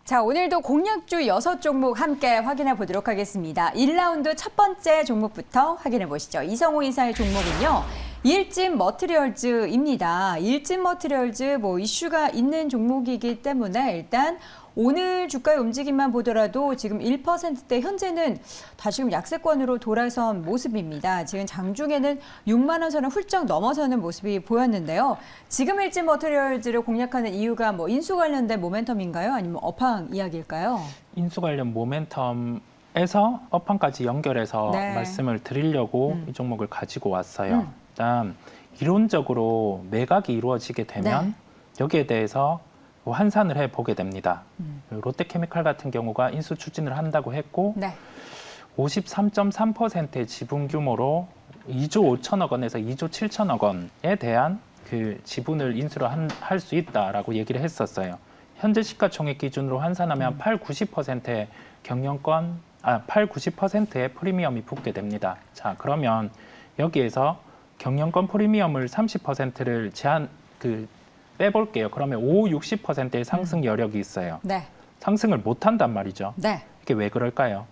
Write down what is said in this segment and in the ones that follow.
자, 오늘도 공약주 6종목 함께 확인해 보도록 하겠습니다. 1라운드 첫 번째 종목부터 확인해 보시죠. 이성호 이사의 종목은요. 일진 머티리얼즈입니다. 일진 머티리얼즈 이슈가 있는 종목이기 때문에 일단 오늘 주가의 움직임만 보더라도 지금 1%대 현재는 다시금 약세권으로 돌아선 모습입니다. 지금 장중에는 6만 원 선을 훌쩍 넘어서는 모습이 보였는데요. 지금 일진 머티리얼즈를 공략하는 이유가 인수 관련된 모멘텀인가요? 아니면 업황 이야기일까요? 인수 관련 모멘텀에서 업황까지 연결해서 말씀을 드리려고 이 종목을 가지고 왔어요. 일단 이론적으로 매각이 이루어지게 되면 여기에 대해서 환산을 해보게 됩니다. 롯데케미칼 같은 경우가 인수 추진을 한다고 했고 53.3%의 지분 규모로 2조 5천억 원에서 2조 7천억 원에 대한 그 지분을 인수를 할 수 있다라고 얘기를 했었어요. 현재 시가총액 기준으로 환산하면 90%의 90%의 프리미엄이 붙게 됩니다. 자, 그러면 여기에서 경영권 프리미엄을 30%를 빼볼게요. 그러면 60%의 상승 여력이 있어요. 상승을 못 한단 말이죠. 이게 왜 그럴까요?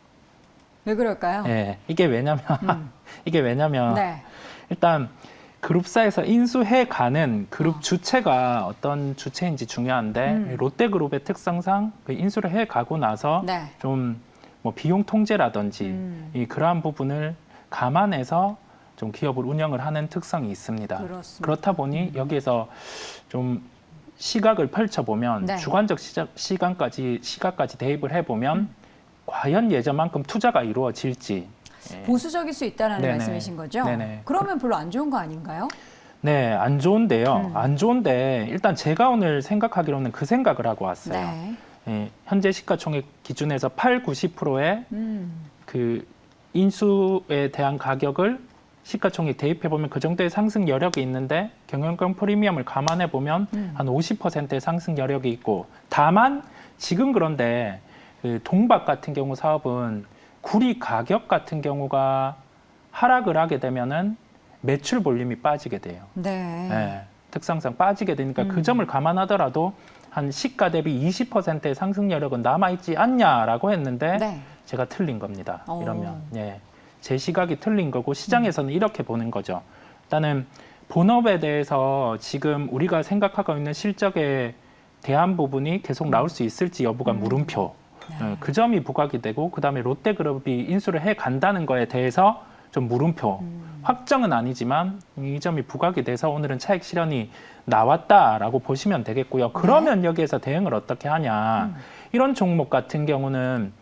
왜 그럴까요? 네, 이게 왜냐면 일단 그룹사에서 인수해가는 그룹 주체가 어떤 주체인지 중요한데 롯데그룹의 특성상 그 인수를 해가고 나서 좀 비용 통제라든지 그러한 부분을 감안해서 좀 기업을 운영을 하는 특성이 있습니다. 그렇다 보니 여기에서 좀 시각을 펼쳐보면 주관적 시각까지 대입을 해보면 과연 예전만큼 투자가 이루어질지 보수적일 수 있다는 말씀이신 거죠? 그러면 별로 안 좋은 거 아닌가요? 네, 안 좋은데요. 안 좋은데 일단 제가 오늘 생각하기로는 그 생각을 하고 왔어요. 현재 시가총액 기준에서 90%의 그 인수에 대한 가격을 시가총액 대입해보면 그 정도의 상승 여력이 있는데 경영권 프리미엄을 감안해보면 한 50%의 상승 여력이 있고 다만 지금 그런데 그 동박 같은 경우 사업은 구리 가격 같은 경우가 하락을 하게 되면은 매출 볼륨이 빠지게 돼요. 특성상 빠지게 되니까 그 점을 감안하더라도 한 시가 대비 20%의 상승 여력은 남아있지 않냐라고 했는데 제가 틀린 겁니다. 이러면 제 시각이 틀린 거고 시장에서는 이렇게 보는 거죠. 일단은 본업에 대해서 지금 우리가 생각하고 있는 실적에 대한 부분이 계속 나올 수 있을지 여부가 물음표. 그 점이 부각이 되고 그다음에 롯데그룹이 인수를 해간다는 거에 대해서 좀 물음표. 확정은 아니지만 이 점이 부각이 돼서 오늘은 차익 실현이 나왔다라고 보시면 되겠고요. 그러면 여기에서 대응을 어떻게 하냐. 이런 종목 같은 경우는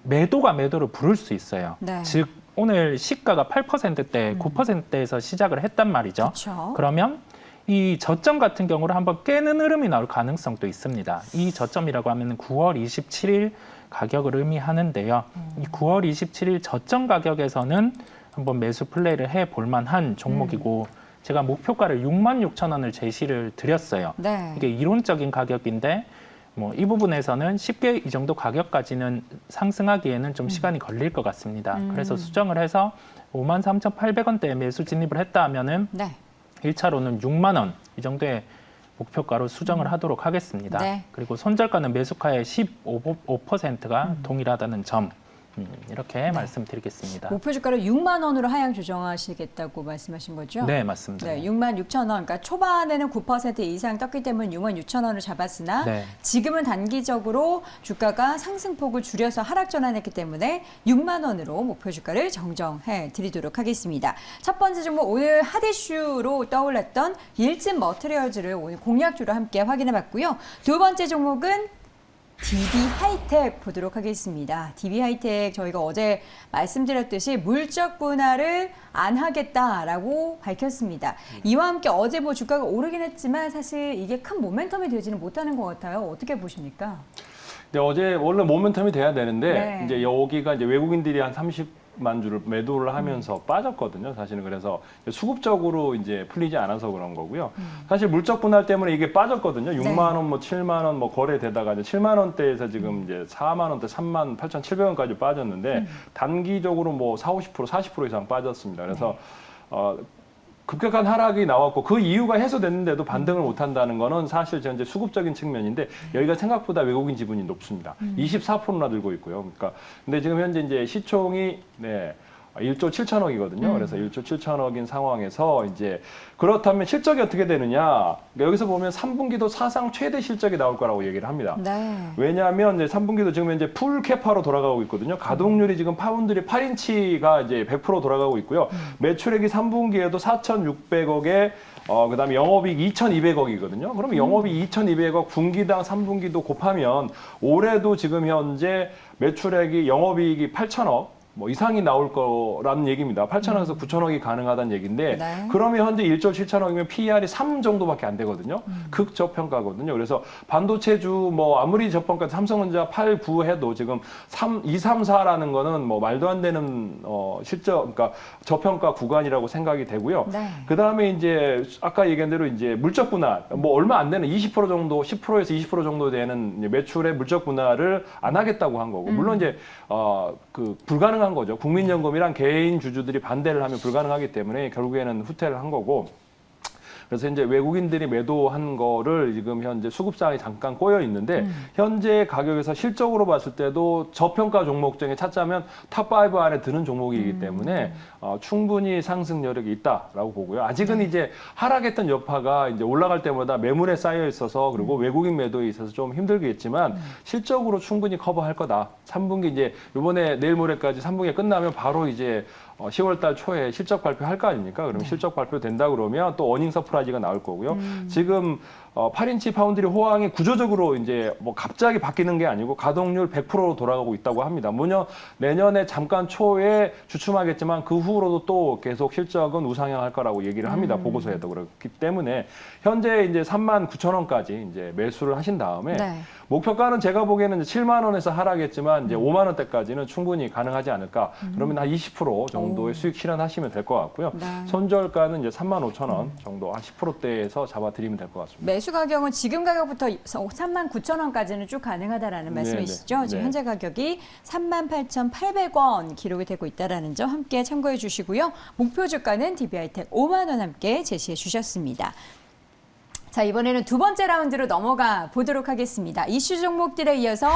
매도가 매도를 부를 수 있어요. 즉 오늘 시가가 8%대, 9%대에서 시작을 했단 말이죠. 그러면 이 저점 같은 경우를 한번 깨는 흐름이 나올 가능성도 있습니다. 이 저점이라고 하면 9월 27일 가격을 의미하는데요. 이 9월 27일 저점 가격에서는 한번 매수 플레이를 해볼 만한 종목이고 제가 목표가를 66,000원을 제시를 드렸어요. 이게 이론적인 가격인데 이 부분에서는 쉽게 이 정도 가격까지는 상승하기에는 좀 시간이 걸릴 것 같습니다. 그래서 수정을 해서 53,800원대에 매수 진입을 했다 하면은 1차로는 6만 원 이 정도의 목표가로 수정을 하도록 하겠습니다. 그리고 손절가는 매수가의 15%가 동일하다는 점 이렇게 말씀드리겠습니다. 목표 주가를 6만 원으로 하향 조정하시겠다고 말씀하신 거죠? 네, 맞습니다. 6만 6천 원. 그러니까 초반에는 9% 이상 떴기 때문에 6만 6천 원을 잡았으나 지금은 단기적으로 주가가 상승폭을 줄여서 하락 전환했기 때문에 6만 원으로 목표 주가를 정정해 드리도록 하겠습니다. 첫 번째 종목 오늘 핫 이슈로 떠올랐던 일진 머티리얼즈를 오늘 공략주로 함께 확인해 봤고요. 두 번째 종목은 DB하이텍 보도록 하겠습니다. DB하이텍 저희가 어제 말씀드렸듯이 물적 분할을 안 하겠다라고 밝혔습니다. 이와 함께 어제 주가가 오르긴 했지만 사실 이게 큰 모멘텀이 되지는 못하는 것 같아요. 어떻게 보십니까? 네, 어제 원래 모멘텀이 돼야 되는데 이제 여기가 이제 외국인들이 한 30만 주를 매도를 하면서 빠졌거든요. 사실은 그래서 수급적으로 이제 풀리지 않아서 그런 거고요. 사실 물적 분할 때문에 이게 빠졌거든요. 6만 원, 7만 원 거래되다가 이제 7만 원대에서 지금 이제 4만 원대 3만 8,700원까지 빠졌는데 단기적으로 40, 50%, 40% 이상 빠졌습니다. 그래서 급격한 하락이 나왔고 그 이유가 해소됐는데도 반등을 못한다는 거는 사실 현재 수급적인 측면인데 여기가 생각보다 외국인 지분이 높습니다. 24%나 들고 있고요. 그러니까 근데 지금 현재 이제 시총이 1조 7천억이거든요. 그래서 1조 7천억인 상황에서 이제 그렇다면 실적이 어떻게 되느냐? 그러니까 여기서 보면 3분기도 사상 최대 실적이 나올 거라고 얘기를 합니다. 네. 왜냐하면 이제 3분기도 지금 현재 풀 캐파로 돌아가고 있거든요. 가동률이 지금 파운드리 8인치가 이제 100% 돌아가고 있고요. 매출액이 3분기에도 4,600억에 그다음에 영업이익 2,200억이거든요. 그러면 영업이익 2,200억 분기당 3분기도 곱하면 올해도 지금 현재 매출액이 영업이익이 8,000억 뭐 이상이 나올 거라는 얘기입니다. 8천억에서 9천억이 가능하다는 얘기인데 네. 그러면 현재 1조 7천억이면 PER이 3 정도밖에 안 되거든요. 극저평가거든요. 그래서 반도체주 뭐 아무리 저평가 삼성전자 8, 9 해도 지금 2, 3, 4라는 거는 뭐 말도 안 되는 실적 그러니까 저평가 구간이라고 생각이 되고요. 네. 그다음에 이제 아까 얘기한 대로 이제 물적 분할 뭐 얼마 안 되는 20% 정도 10%에서 20% 정도 되는 매출의 물적 분할을 안 하겠다고 한 거고 물론 이제 그 불가능한 거죠. 국민연금이랑 개인 주주들이 반대를 하면 불가능하기 때문에 결국에는 후퇴를 한 거고. 그래서 이제 외국인들이 매도한 거를 지금 현재 수급상에 잠깐 꼬여 있는데 현재 가격에서 실적으로 봤을 때도 저평가 종목 중에 찾자면 탑5 안에 드는 종목이기 때문에 충분히 상승 여력이 있다라고 보고요. 아직은 이제 하락했던 여파가 이제 올라갈 때마다 매물에 쌓여 있어서 그리고 외국인 매도에 있어서 좀 힘들겠지만 실적으로 충분히 커버할 거다. 3분기 이제 이번에 내일 모레까지 3분기 끝나면 바로 이제 10월 달 초에 실적 발표할 거 아닙니까? 그러면 실적 발표 된다 그러면 또 어닝 서프라이즈가 나올 거고요. 지금 8인치 파운드리 호황이 구조적으로 이제 뭐 갑자기 바뀌는 게 아니고 가동률 100%로 돌아가고 있다고 합니다. 물론 내년에 잠깐 초에 주춤하겠지만 그 후로도 또 계속 실적은 우상향할 거라고 얘기를 합니다. 보고서에도 그렇기 때문에 현재 이제 39,000원까지 이제 매수를 하신 다음에 네. 목표가는 제가 보기에는 이제 7만 원에서 하락했지만 이제 5만 원대까지는 충분히 가능하지 않을까. 그러면 한 20% 정도의 수익 실현하시면 될 것 같고요. 네. 손절가는 이제 35,000원 정도 한 10%대에서 잡아드리면 될 것 같습니다. 매수 가격은 지금 가격부터 39,000원까지는 쭉 가능하다라는 말씀이시죠? 네. 지금 현재 가격이 38,800원 기록이 되고 있다라는 점 함께 참고해 주시고요. 목표 주가는 DB하이텍 5만 원 함께 제시해 주셨습니다. 자, 이번에는 두 번째 라운드로 넘어가 보도록 하겠습니다. 이슈 종목들에 이어서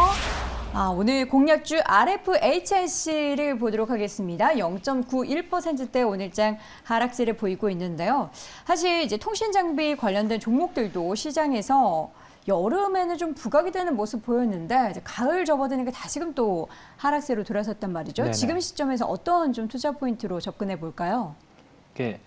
오늘 공략주 RFHIC를 보도록 하겠습니다. 0.91%대 오늘장 하락세를 보이고 있는데요. 사실 이제 통신 장비 관련된 종목들도 시장에서 여름에는 좀 부각이 되는 모습 보였는데 이제 가을 접어드니까 다시금 또 하락세로 돌아섰단 말이죠. 네네. 지금 시점에서 어떤 좀 투자 포인트로 접근해 볼까요? 이게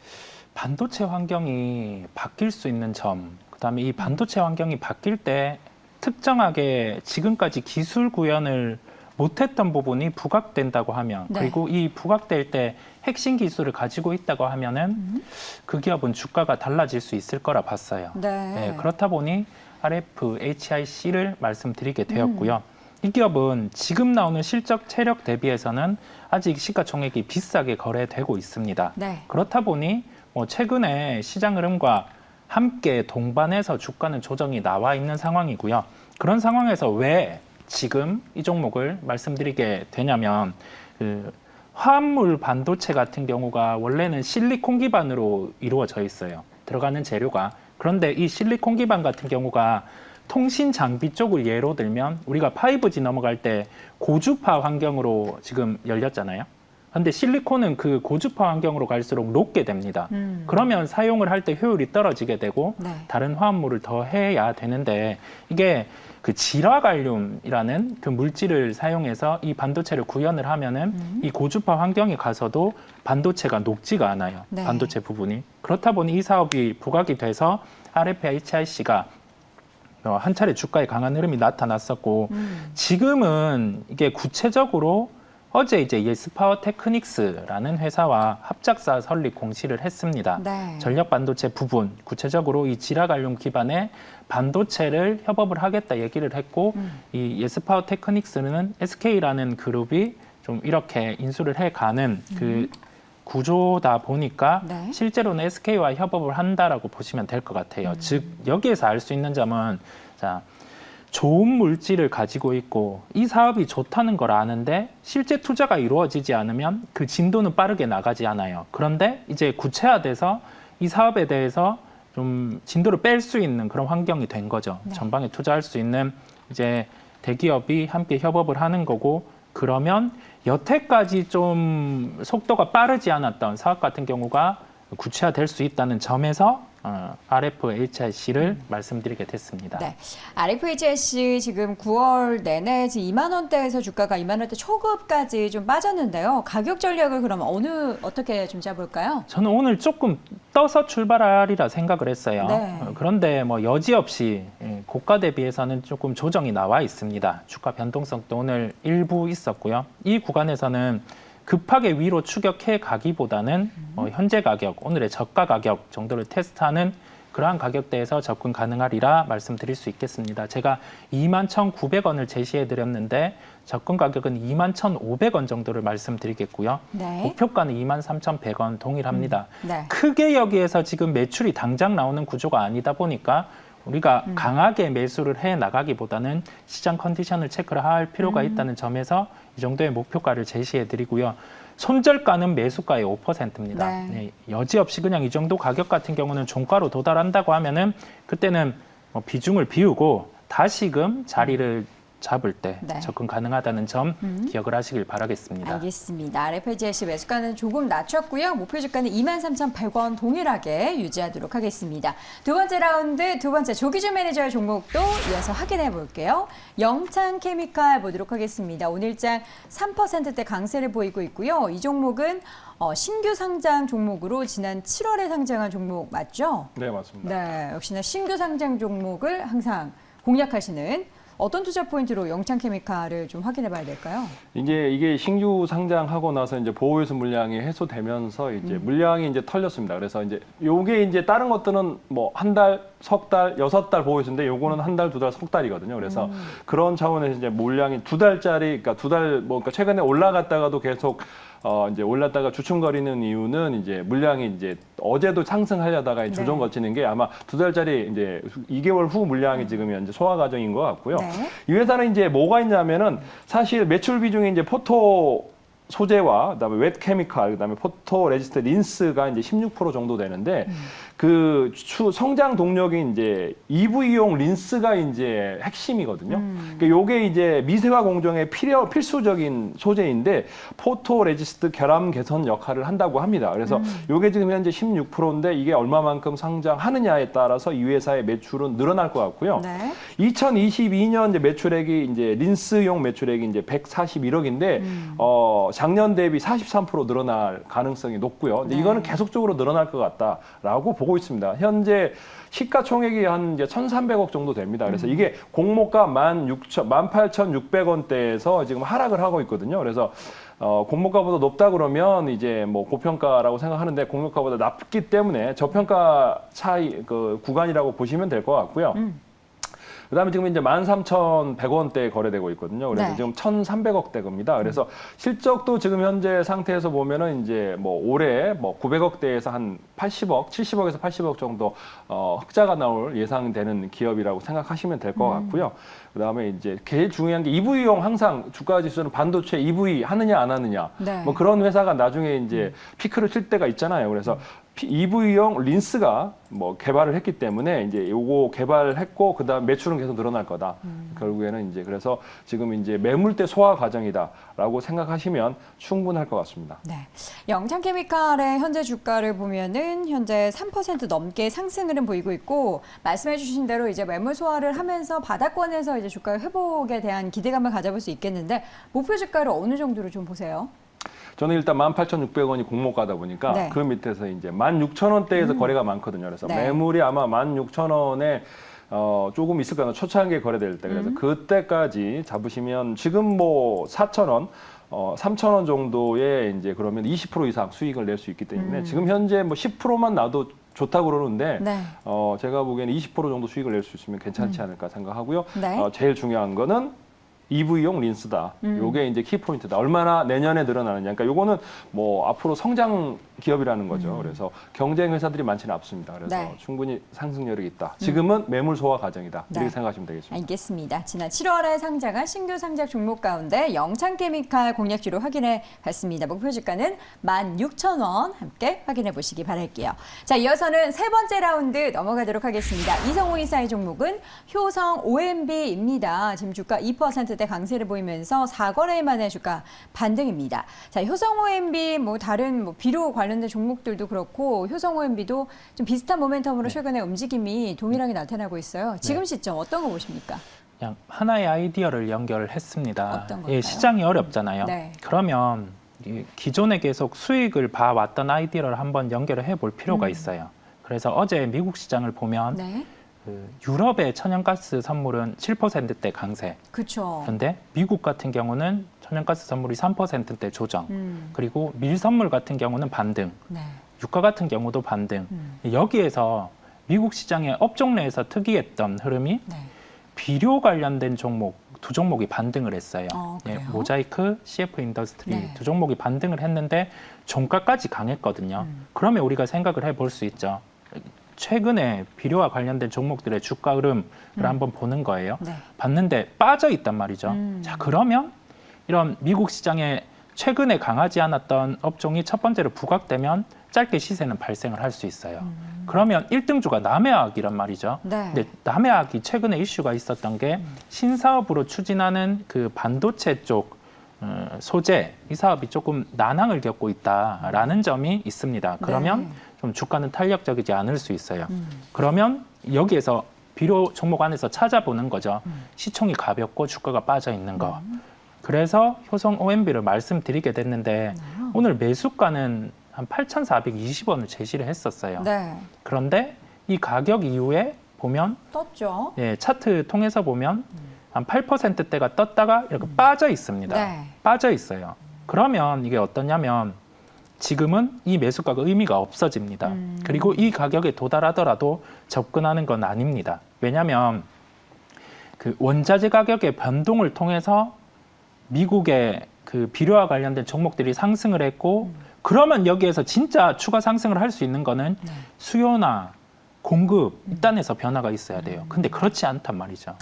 반도체 환경이 바뀔 수 있는 점, 그다음에 이 반도체 환경이 바뀔 때 특정하게 지금까지 기술 구현을 못했던 부분이 부각된다고 하면 네. 그리고 이 부각될 때 핵심 기술을 가지고 있다고 하면은 그 기업은 주가가 달라질 수 있을 거라 봤어요. 네. 그렇다 보니 RFHIC를 말씀드리게 되었고요. 이 기업은 지금 나오는 실적 체력 대비해서는 아직 시가총액이 비싸게 거래되고 있습니다. 네. 그렇다 보니 뭐 최근에 시장 흐름과 함께 동반해서 주가는 조정이 나와 있는 상황이고요. 그런 상황에서 왜 지금 이 종목을 말씀드리게 되냐면 그 화합물 반도체 같은 경우가 원래는 실리콘 기반으로 이루어져 있어요. 들어가는 재료가. 그런데 이 실리콘 기반 같은 경우가 통신 장비 쪽을 예로 들면 우리가 5G 넘어갈 때 고주파 환경으로 지금 열렸잖아요. 근데 실리콘은 그 고주파 환경으로 갈수록 녹게 됩니다. 그러면 사용을 할 때 효율이 떨어지게 되고 네. 다른 화합물을 더 해야 되는데 이게 그 질화갈륨이라는 그 물질을 사용해서 이 반도체를 구현을 하면은 이 고주파 환경에 가서도 반도체가 녹지가 않아요. 네. 반도체 부분이. 그렇다 보니 이 사업이 부각이 돼서 RFHIC가 한 차례 주가에 강한 흐름이 나타났었고 지금은 이게 구체적으로 어제 이제 예스파워 테크닉스라는 회사와 합작사 설립 공시를 했습니다. 네. 전력 반도체 부분, 구체적으로 이 지라갈륨 기반의 반도체를 협업을 하겠다 얘기를 했고 이 예스파워 테크닉스는 SK라는 그룹이 좀 이렇게 인수를 해가는 그 구조다 보니까 네. 실제로는 SK와 협업을 한다라고 보시면 될 것 같아요. 즉 여기에서 알 수 있는 점은 자. 좋은 물질을 가지고 있고 이 사업이 좋다는 걸 아는데 실제 투자가 이루어지지 않으면 그 진도는 빠르게 나가지 않아요. 그런데 이제 구체화돼서 이 사업에 대해서 좀 진도를 뺄 수 있는 그런 환경이 된 거죠. 네. 전방에 투자할 수 있는 이제 대기업이 함께 협업을 하는 거고, 그러면 여태까지 좀 속도가 빠르지 않았던 사업 같은 경우가 구체화될 수 있다는 점에서 RFHIC를 말씀드리게 됐습니다. 네. RFHIC 지금 9월 내내 2만 원대에서 주가가 2만 원대 초급까지 좀 빠졌는데요. 가격 전략을 그럼 어떻게 좀 짜볼까요? 저는 오늘 조금 떠서 출발하리라 생각을 했어요. 네. 그런데 뭐 여지없이 고가 대비해서는 조금 조정이 나와 있습니다. 주가 변동성도 오늘 일부 있었고요. 이 구간에서는 급하게 위로 추격해 가기보다는 현재 가격, 오늘의 저가 가격 정도를 테스트하는 그러한 가격대에서 접근 가능하리라 말씀드릴 수 있겠습니다. 제가 21,900원을 제시해 드렸는데 접근 가격은 21,500원 정도를 말씀드리겠고요. 네. 목표가는 23,100원 동일합니다. 네. 크게 여기에서 지금 매출이 당장 나오는 구조가 아니다 보니까 우리가 강하게 매수를 해 나가기보다는 시장 컨디션을 체크를 할 필요가 있다는 점에서 이 정도의 목표가를 제시해 드리고요. 손절가는 매수가의 5%입니다. 네. 네, 여지없이 그냥 이 정도 가격 같은 경우는 종가로 도달한다고 하면은 그때는 뭐 비중을 비우고 다시금 자리를 잡을 때 네. 접근 가능하다는 점 기억을 하시길 바라겠습니다. 알겠습니다. RFHIC 매수가는 조금 낮췄고요. 목표 주가는 23,100원 동일하게 유지하도록 하겠습니다. 두 번째 라운드, 두 번째 조기준 매니저의 종목도 이어서 확인해 볼게요. 영창케미칼 보도록 하겠습니다. 오늘장 3%대 강세를 보이고 있고요. 이 종목은 신규 상장 종목으로 지난 7월에 상장한 종목 맞죠? 네, 맞습니다. 네, 역시나 신규 상장 종목을 항상 공략하시는 어떤 투자 포인트로 영창케미칼을 좀 확인해 봐야 될까요? 이제 이게 신규 상장하고 나서 이제 보호유수 물량이 해소되면서 이제 물량이 이제 털렸습니다. 그래서 이제 요게 이제 다른 것들은 뭐 한 달, 석 달, 6달 보호유수인데 요거는 한 달, 두 달, 석 달이거든요. 그래서 그런 차원에서 이제 물량이 2달짜리, 그러니까 2달 뭐 그러니까 최근에 올라갔다가도 계속 이제 올랐다가 주춤거리는 이유는 이제 물량이 이제 어제도 상승하려다가 조정 거치는 게 아마 2달짜리 이제 2개월 후 물량이 지금 현재 소화 과정인 것 같고요. 네. 이 회사는 이제 뭐가 있냐면은 사실 매출 비중이 이제 포토 소재와 그다음에 웹 케미칼, 그다음에 포토 레지스트 린스가 이제 16% 정도 되는데 그 성장 동력이 이제 EV용 린스가 이제 핵심이거든요. 그러니까 요게 이제 미세화 공정에 필수적인 소재인데 포토 레지스트 결함 개선 역할을 한다고 합니다. 그래서 요게 지금 현재 16%인데 이게 얼마만큼 상장하느냐에 따라서 이 회사의 매출은 늘어날 것 같고요. 네. 2022년 이제 매출액이 이제 린스용 매출액이 이제 141억인데 작년 대비 43% 늘어날 가능성이 높고요. 근데 이거는 계속적으로 늘어날 것 같다라고 보고 있습니다. 현재 시가총액이 한 이제 1,300억 정도 됩니다. 그래서 이게 공모가 18,600원대에서 지금 하락을 하고 있거든요. 그래서 공모가보다 높다 그러면 이제 뭐 고평가라고 생각하는데 공모가보다 낮기 때문에 저평가 차이 그 구간이라고 보시면 될 것 같고요. 그다음에 지금 이제 13,100원대에 거래되고 있거든요. 그래서 네. 지금 1,300억대 겁니다. 그래서 실적도 지금 현재 상태에서 보면은 이제 뭐 올해 뭐 900억대에서 한 80억, 70억에서 80억 정도 흑자가 나올 예상되는 기업이라고 생각하시면 될 것 같고요. 그다음에 이제 제일 중요한 게 EV용 항상 주가 지수는 반도체 EV 하느냐 안 하느냐 네. 뭐 그런 회사가 나중에 이제 피크를 칠 때가 있잖아요. 그래서 EV용 린스가 뭐 개발을 했기 때문에 이제 요거 개발했고 그다음 매출은 계속 늘어날 거다. 결국에는 이제 그래서 지금 이제 매물대 소화 과정이다라고 생각하시면 충분할 것 같습니다. 네. 영창케미칼의 현재 주가를 보면은 현재 3% 넘게 상승을 보이고 있고 말씀해 주신 대로 이제 매물 소화를 하면서 바닥권에서 이제 주가 회복에 대한 기대감을 가져볼 수 있겠는데 목표 주가를 어느 정도로 좀 보세요? 저는 일단 18,600원이 공모가다 보니까 네. 그 밑에서 이제 16,000원대에서 거래가 많거든요. 그래서 네. 매물이 아마 16,000원에 조금 있을 거예요. 초창기에 거래될 때. 그래서 그때까지 잡으시면 지금 뭐 4,000원, 3,000원 정도의 이제 그러면 20% 이상 수익을 낼 수 있기 때문에 지금 현재 뭐 10%만 나도 좋다고 그러는데 네. 제가 보기에는 20% 정도 수익을 낼 수 있으면 괜찮지 않을까 생각하고요. 네. 제일 중요한 거는 EV용 린스다. 요게 이제 키포인트다. 얼마나 내년에 늘어나느냐. 그러니까 요거는 뭐 앞으로 성장 기업이라는 거죠. 그래서 경쟁 회사들이 많지는 않습니다. 그래서 네. 충분히 상승력이 있다. 지금은 매물 소화 과정이다. 이렇게 네. 생각하시면 되겠습니다. 알겠습니다. 지난 7월에 상장한 신규 상장 종목 가운데 영창케미칼 공략주로 확인해 봤습니다. 목표 주가는 16,000원 함께 확인해 보시기 바랄게요. 자, 이어서는 세 번째 라운드 넘어가도록 하겠습니다. 이성훈 이사의 종목은 효성 OMB입니다. 지금 주가 2%대 강세를 보이면서 4거래일 만에 주가 반등입니다. 자, 효성 OMB 뭐 다른 뭐 비료 관련된 종목들도 그렇고 효성 OMB도 좀 비슷한 모멘텀으로 최근에 움직임이 동일하게 나타나고 있어요. 지금 시점 어떤 거 보십니까? 그냥 하나의 아이디어를 연결했습니다. 어떤 걸까요? 예, 시장이 어렵잖아요. 네. 그러면 이 기존에 계속 수익을 봐왔던 아이디어를 한번 연결을 해볼 필요가 있어요. 그래서 어제 미국 시장을 보면 네. 그 유럽의 천연가스 선물은 7%대 강세. 그렇죠. 그런데 미국 같은 경우는 천연가스 선물이 3%대 조정. 그리고 밀 선물 같은 경우는 반등. 네. 유가 같은 경우도 반등. 여기에서 미국 시장의 업종 내에서 특이했던 흐름이 네. 비료 관련된 종목 두 종목이 반등을 했어요. 예, 그래요? 모자이크, CF 인더스트리 네. 두 종목이 반등을 했는데 종가까지 강했거든요. 그러면 우리가 생각을 해볼 수 있죠. 최근에 비료와 관련된 종목들의 주가 흐름을 한번 보는 거예요. 네. 봤는데 빠져 있단 말이죠. 자, 그러면 이런 미국 시장에 최근에 강하지 않았던 업종이 첫 번째로 부각되면 짧게 시세는 발생을 할 수 있어요. 그러면 1등주가 남해화학이란 말이죠. 네. 근데 남해화학이 최근에 이슈가 있었던 게 신사업으로 추진하는 그 반도체 쪽 소재 이 사업이 조금 난항을 겪고 있다라는 점이 있습니다. 그러면 네. 좀 주가는 탄력적이지 않을 수 있어요. 그러면 여기에서 비료 종목 안에서 찾아보는 거죠. 시총이 가볍고 주가가 빠져 있는 거. 그래서 효성 OMB를 말씀드리게 됐는데 오늘 매수가는 한 8,420원을 제시를 했었어요. 네. 그런데 이 가격 이후에 보면 떴죠. 예, 차트 통해서 보면 한 8%대가 떴다가 이렇게 빠져 있습니다. 네. 빠져 있어요. 그러면 이게 어떠냐면 지금은 이 매수가가 의미가 없어집니다. 그리고 이 가격에 도달하더라도 접근하는 건 아닙니다. 왜냐하면 그 원자재 가격의 변동을 통해서 미국의 그 비료와 관련된 종목들이 상승을 했고 그러면 여기에서 진짜 추가 상승을 할 수 있는 거는 네. 수요나 공급 이단에서 변화가 있어야 돼요. 근데 그렇지 않단 말이죠.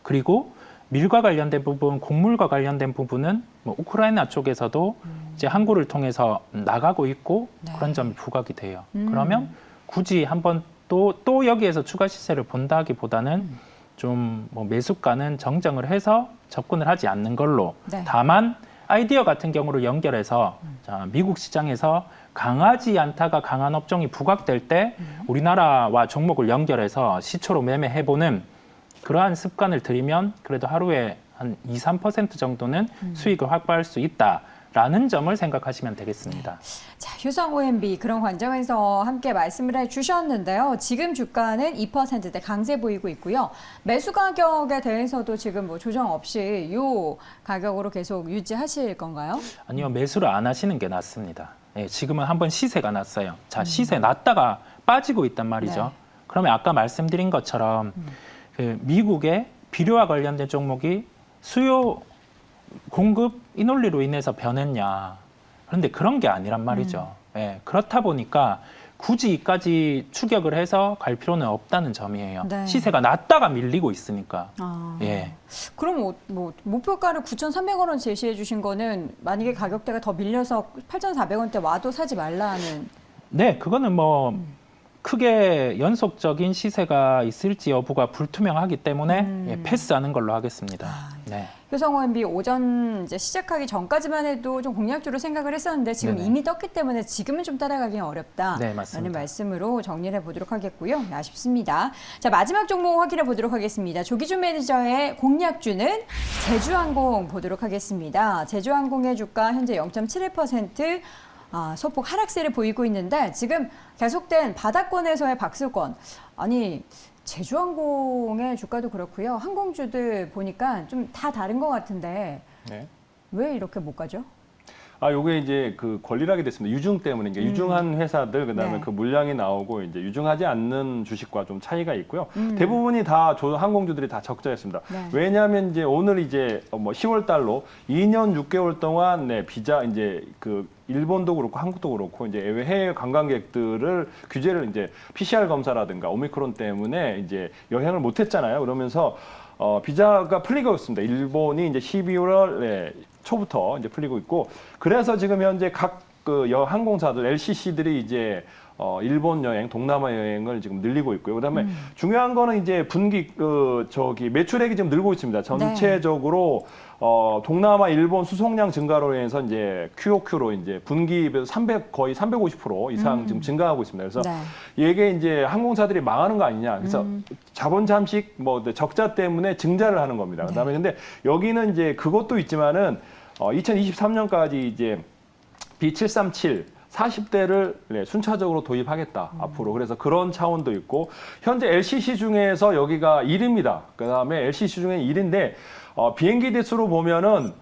그리고 밀과 관련된 부분, 곡물과 관련된 부분은 뭐 우크라이나 쪽에서도 이제 항구를 통해서 나가고 있고 네. 그런 점이 부각이 돼요. 그러면 굳이 한번 또 여기에서 추가 시세를 본다기보다는 좀 뭐 매수가는 정정을 해서 접근을 하지 않는 걸로. 네. 다만 아이디어 같은 경우를 연결해서 자, 미국 시장에서 강하지 않다가 강한 업종이 부각될 때 우리나라와 종목을 연결해서 시초로 매매해보는 그러한 습관을 들이면 그래도 하루에 한 2, 3% 정도는 수익을 확보할 수 있다라는 점을 생각하시면 되겠습니다. 자, 효성 OMB 그런 관점에서 함께 말씀을 해주셨는데요. 지금 주가는 2%대 강세 보이고 있고요. 매수 가격에 대해서도 지금 뭐 조정 없이 이 가격으로 계속 유지하실 건가요? 아니요, 매수를 안 하시는 게 낫습니다. 예, 지금은 한번 시세가 났어요. 자, 시세 났다가 빠지고 있단 말이죠. 네. 그러면 아까 말씀드린 것처럼 그 미국의 비료와 관련된 종목이 수요 공급 이 논리로 인해서 변했냐. 그런데 그런 게 아니란 말이죠. 예, 그렇다 보니까 굳이 이까지 추격을 해서 갈 필요는 없다는 점이에요. 네. 시세가 낮다가 밀리고 있으니까. 아, 예. 그럼 뭐 목표가를 9,300원 제시해 주신 거는 만약에 가격대가 더 밀려서 8,400원대 와도 사지 말라는. 네, 그거는 뭐 크게 연속적인 시세가 있을지 여부가 불투명하기 때문에 예, 패스하는 걸로 하겠습니다. 네. 효성 OMB 오전 이제 시작하기 전까지만 해도 좀 공략주로 생각을 했었는데 지금 네네. 이미 떴기 때문에 지금은 좀 따라가기는 어렵다. 네, 라는 맞습니다. 말씀으로 정리를 해보도록 하겠고요. 네, 아쉽습니다. 자, 마지막 종목 확인해 보도록 하겠습니다. 조기준 매니저의 공략주는 제주항공 보도록 하겠습니다. 제주항공의 주가 현재 0.71% 소폭 하락세를 보이고 있는데 지금 계속된 바닥권에서의 박스권. 아니 제주항공의 주가도 그렇고요. 항공주들 보니까 좀 다 다른 것 같은데 네. 왜 이렇게 못 가죠? 요게 이제 그 권리락이 됐습니다. 유증 때문에 이제 유증한 회사들 그다음에 네. 그 물량이 나오고 이제 유증하지 않는 주식과 좀 차이가 있고요. 대부분이 다 항공주들이 다 적자였습니다. 네. 왜냐하면 이제 오늘 이제 뭐 10월 달로 2년 6개월 동안 비자 이제 그 일본도 그렇고 한국도 그렇고 이제 해외 관광객들을 규제를 이제 PCR 검사라든가 오미크론 때문에 이제 여행을 못 했잖아요. 그러면서 비자가 풀리고 있습니다. 일본이 이제 12월 초부터 이제 풀리고 있고, 그래서 지금 현재 각 그 항공사들 LCC들이 이제 일본 여행, 동남아 여행을 지금 늘리고 있고요. 그다음에 중요한 거는 이제 분기 매출액이 지금 늘고 있습니다. 전체적으로 동남아, 일본 수송량 증가로 인해서 이제 QOQ로 이제 분기 거의 350% 이상 지금 증가하고 있습니다. 그래서 이게 이제 항공사들이 망하는 거 아니냐. 그래서 자본 잠식 적자 때문에 증자를 하는 겁니다. 그다음에 근데 여기는 이제 그것도 있지만은 2023년까지 이제 B737 40대를 순차적으로 도입하겠다 앞으로. 그래서 그런 차원도 있고, 현재 LCC 중에서 여기가 1위입니다. 그다음에 LCC 중에 1위인데 비행기 대수로 보면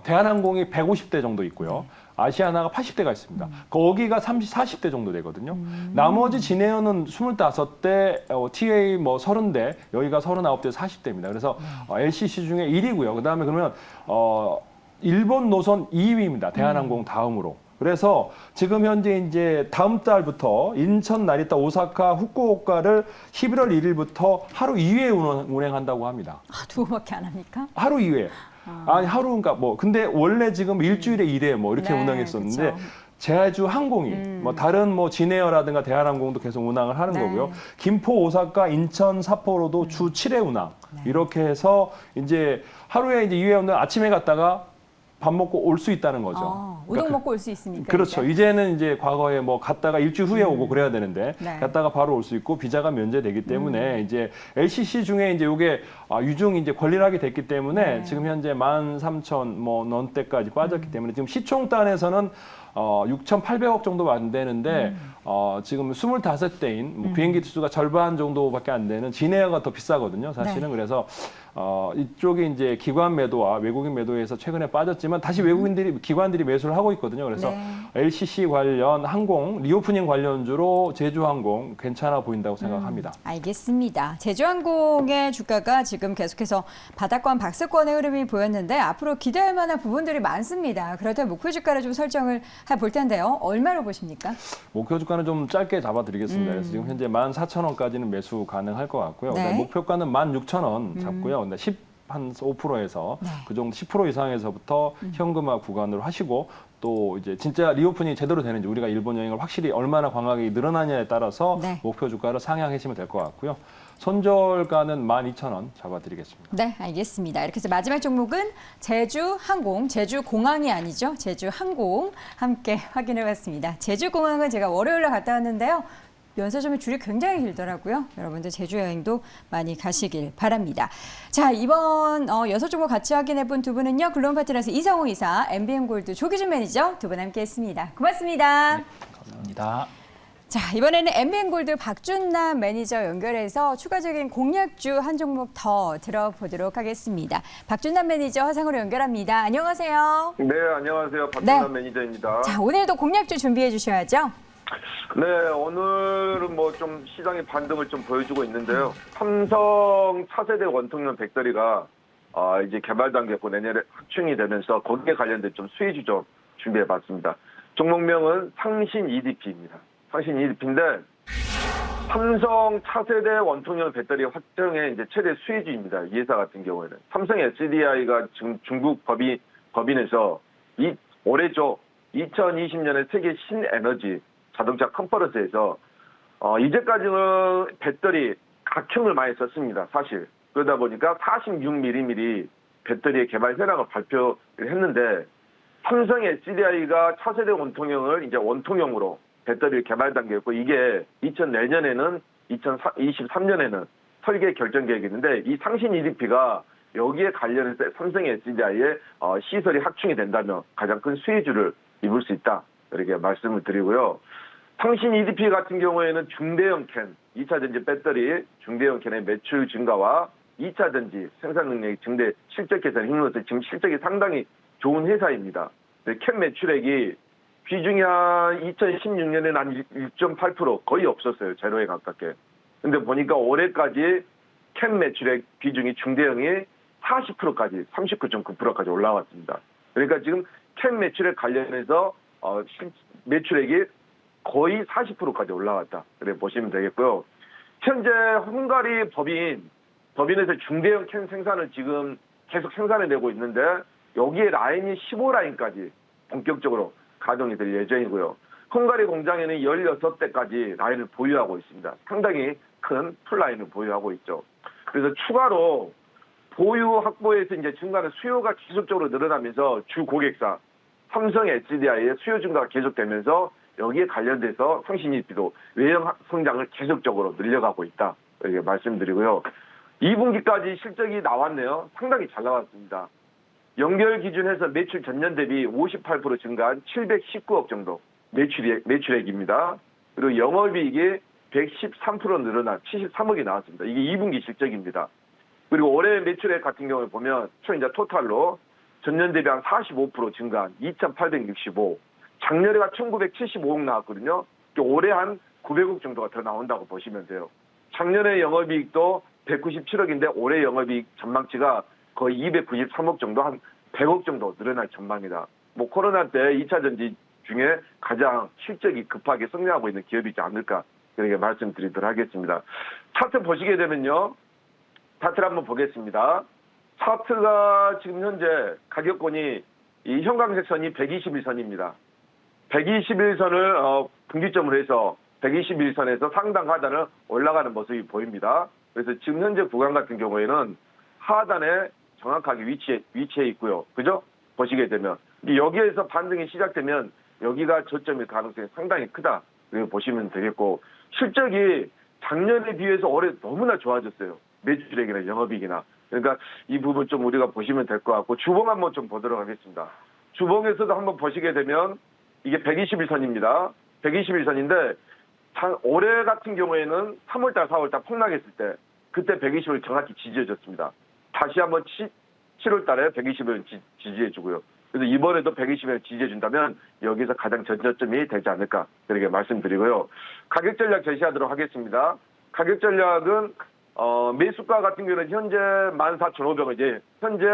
대한항공이 150대 정도 있고요. 아시아나가 80대가 있습니다. 거기가 40대 정도 되거든요. 나머지 진에어는 25대, TA 30대, 여기가 39대, 40대입니다. 그래서 LCC 중에 1위고요. 그다음에 그러면 일본 노선 2위입니다. 대한항공 다음으로. 그래서 지금 현재 이제 다음 달부터 인천, 나리타, 오사카, 후쿠오카를 11월 1일부터 하루 2회 운행한다고 합니다. 두 번밖에 안 합니까? 하루 2회. 아니 하루인가 근데 원래 지금 일주일에 1회 이렇게 네, 운행했었는데, 그쵸. 제주 항공이 다른 진에어라든가 대한항공도 계속 운항을 하는 거고요. 김포, 오사카, 인천, 삿포로도 주 7회 운항. 이렇게 해서 이제 하루에 이제 2회 운행, 아침에 갔다가 밥 먹고 올 수 있다는 거죠. 우동 먹고 올 수 있으니까. 그렇죠. 이제는 이제 과거에 갔다가 일주일 후에 오고 그래야 되는데 갔다가 바로 올 수 있고 비자가 면제되기 때문에 이제 LCC 중에 이제 요게 유증 이제 권리락이 됐기 때문에 지금 현재 13,000 원대까지 빠졌기 때문에 지금 시총단에서는 6,800억 정도 안 되는데 지금 25대인 비행기 수가 절반 정도밖에 안 되는 진에어가 더 비싸거든요. 사실은. 그래서 이쪽이 이제 기관 매도와 외국인 매도에서 최근에 빠졌지만 다시 기관들이 매수를 하고 있거든요. 그래서 LCC 관련 항공 리오프닝 관련주로 제주항공 괜찮아 보인다고 생각합니다. 알겠습니다. 제주항공의 주가가 지금 계속해서 바닥권 박스권의 흐름이 보였는데 앞으로 기대할 만한 부분들이 많습니다. 그렇다면 목표 주가를 좀 설정을 해볼 텐데요. 얼마로 보십니까? 목표 주가는 좀 짧게 잡아드리겠습니다. 그래서 지금 현재 14,000원까지는 매수 가능할 것 같고요. 목표가는 16,000원 잡고요. 근데 한 5%에서 그 정도 10% 이상에서부터 현금화 구간으로 하시고, 또 이제 진짜 리오프닝이 제대로 되는지, 우리가 일본 여행을 확실히 얼마나 관광객이 늘어나냐에 따라서 목표 주가를 상향하시면 될 것 같고요. 손절가는 12,000원 잡아드리겠습니다. 네, 알겠습니다. 이렇게 해서 마지막 종목은 제주항공, 제주공항이 아니죠. 제주항공 함께 확인해봤습니다. 제주공항은 제가 월요일에 갔다 왔는데요. 면세점의 줄이 굉장히 길더라고요. 여러분들 제주 여행도 많이 가시길 바랍니다. 자, 이번 6종목 같이 확인해본 두 분은요. 글로벌 파트너스 이성호 이사, MBN골드 조기준 매니저 두 분 함께했습니다. 고맙습니다. 네, 감사합니다. 자, 이번에는 MBN골드 박준남 매니저 연결해서 추가적인 공략주 한 종목 더 들어보도록 하겠습니다. 박준남 매니저 화상으로 연결합니다. 안녕하세요. 네, 안녕하세요. 박준남 매니저입니다. 자, 오늘도 공략주 준비해 주셔야죠. 네, 오늘은 좀 시장의 반등을 좀 보여주고 있는데요. 삼성 차세대 원통형 배터리가 이제 개발 단계고 내년에 확충이 되면서 거기에 관련된 좀 수혜주 좀 준비해봤습니다. 종목명은 상신 EDP입니다. 상신 EDP인데 삼성 차세대 원통형 배터리 확정의 이제 최대 수혜주입니다. 이 회사 같은 경우에는 삼성 SDI가 지금 중국 법인에서 올해죠 2020년에 세계 신에너지 자동차 컨퍼런스에서 이제까지는 배터리 각형을 많이 썼습니다. 사실. 그러다 보니까 46mm 배터리의 개발 현황을 발표를 했는데 삼성 SDI가 차세대 원통형을 이제 원통형으로 배터리 개발 단계였고, 이게 2024년에는 2023년에는 설계 결정 계획이 있는데, 이 상신 EDP가 여기에 관련해서 삼성 SDI의 시설이 확충이 된다면 가장 큰 수혜주를 입을 수 있다, 이렇게 말씀을 드리고요. 상신 EDP 같은 경우에는 중대형 캔, 2차 전지 배터리 중대형 캔의 매출 증가와 2차 전지 생산 능력이 증대, 실적 개선에 힘으로써 지금 실적이 상당히 좋은 회사입니다. 캔 매출액이 비중이 한 2016년에는 한 6.8% 거의 없었어요. 제로에 가깝게. 근데 보니까 올해까지 캔 매출액 비중이 중대형이 40%까지 39.9%까지 올라왔습니다. 그러니까 지금 캔 매출액 관련해서 매출액이 거의 40%까지 올라왔다. 그래 보시면 되겠고요. 현재 헝가리 법인에서 중대형 캔 생산을 지금 계속 생산해내고 있는데 여기에 라인이 15라인까지 본격적으로 가동이 될 예정이고요. 헝가리 공장에는 16대까지 라인을 보유하고 있습니다. 상당히 큰 풀라인을 보유하고 있죠. 그래서 추가로 보유 확보에서 이제 중간에 수요가 지속적으로 늘어나면서 주 고객사 삼성 SDI의 수요 증가가 계속되면서 여기에 관련돼서 성신입비도 외형 성장을 계속적으로 늘려가고 있다. 이렇게 말씀드리고요. 2분기까지 실적이 나왔네요. 상당히 잘 나왔습니다. 연결 기준에서 매출 전년 대비 58% 증가한 719억 정도 매출액입니다. 그리고 영업이익이 113% 늘어난 73억이 나왔습니다. 이게 2분기 실적입니다. 그리고 올해 매출액 같은 경우에 보면 총 이제 토탈로 전년 대비 한 45% 증가한 2,865. 작년에가 1,975억 나왔거든요. 올해 한 900억 정도가 더 나온다고 보시면 돼요. 작년에 영업이익도 197억인데 올해 영업이익 전망치가 거의 293억 정도, 한 100억 정도 늘어날 전망이다. 뭐 코로나 때 2차 전지 중에 가장 실적이 급하게 성장하고 있는 기업이지 않을까 이렇게 말씀드리도록 하겠습니다. 차트 보시게 되면요. 차트를 한번 보겠습니다. 차트가 지금 현재 가격권이 이 형광색선이 121선입니다. 121선을 분기점으로 해서 121선에서 상당 하단을 올라가는 모습이 보입니다. 그래서 지금 현재 구간 같은 경우에는 하단에 정확하게 위치해 있고요. 그죠? 보시게 되면 여기에서 반등이 시작되면 여기가 저점일 가능성이 상당히 크다. 이렇게 보시면 되겠고 실적이 작년에 비해서 올해 너무나 좋아졌어요. 매출액이나 영업이익이나. 그러니까 이 부분 좀 우리가 보시면 될 것 같고 주봉 한번 좀 보도록 하겠습니다. 주봉에서도 한번 보시게 되면 이게 121선입니다. 121선인데 올해 같은 경우에는 3월달, 4월달 폭락했을 때 그때 120을 정확히 지지해줬습니다. 다시 한번 7월달에 120을 지지해주고요. 그래서 이번에도 120을 지지해준다면 여기서 가장 전저점이 되지 않을까 이렇게 말씀드리고요. 가격 전략 제시하도록 하겠습니다. 가격 전략은 매수가 같은 경우는 현재 14,500원, 이제 현재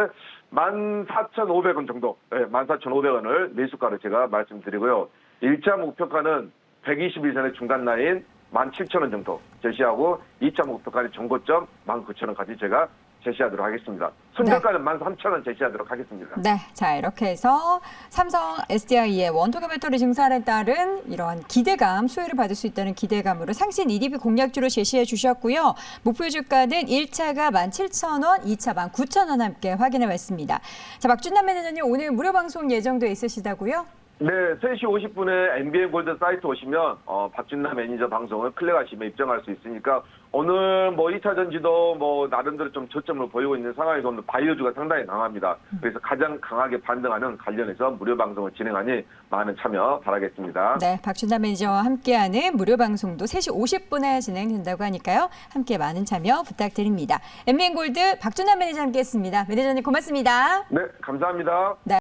14,500원 정도, 14,500원을 매수가로 제가 말씀드리고요. 1차 목표가는 121선의 중간 라인 17,000원 정도 제시하고 2차 목표가는 정고점 19,000원까지 제가 제시하도록 하겠습니다. 손절가는 13,000원 제시하도록 하겠습니다. 네, 자 이렇게 해서 삼성 SDI의 원통형 배터리 증산에 따른 이러한 기대감, 수혜를 받을 수 있다는 기대감으로 상신 EDB 공략주로 제시해 주셨고요. 목표 주가는 1차가 17,000원, 2차 19,000원 함께 확인해 봤습니다. 자, 박준남 매니저님 오늘 무료 방송 예정돼 있으시다고요? 네, 3시 50분에 MBN 골드 사이트 오시면 박준남 매니저 방송을 클릭하시면 입장할 수 있으니까 오늘 뭐 2차 전지도 뭐 나름대로 좀 저점을 보이고 있는 상황에서 오늘 바이오주가 상당히 강합니다. 그래서 가장 강하게 반등하는 관련해서 무료 방송을 진행하니 많은 참여 바라겠습니다. 네, 박준남 매니저와 함께하는 무료 방송도 3시 50분에 진행된다고 하니까요. 함께 많은 참여 부탁드립니다. MBN 골드 박준남 매니저 함께했습니다. 매니저님 고맙습니다. 네, 감사합니다. 네.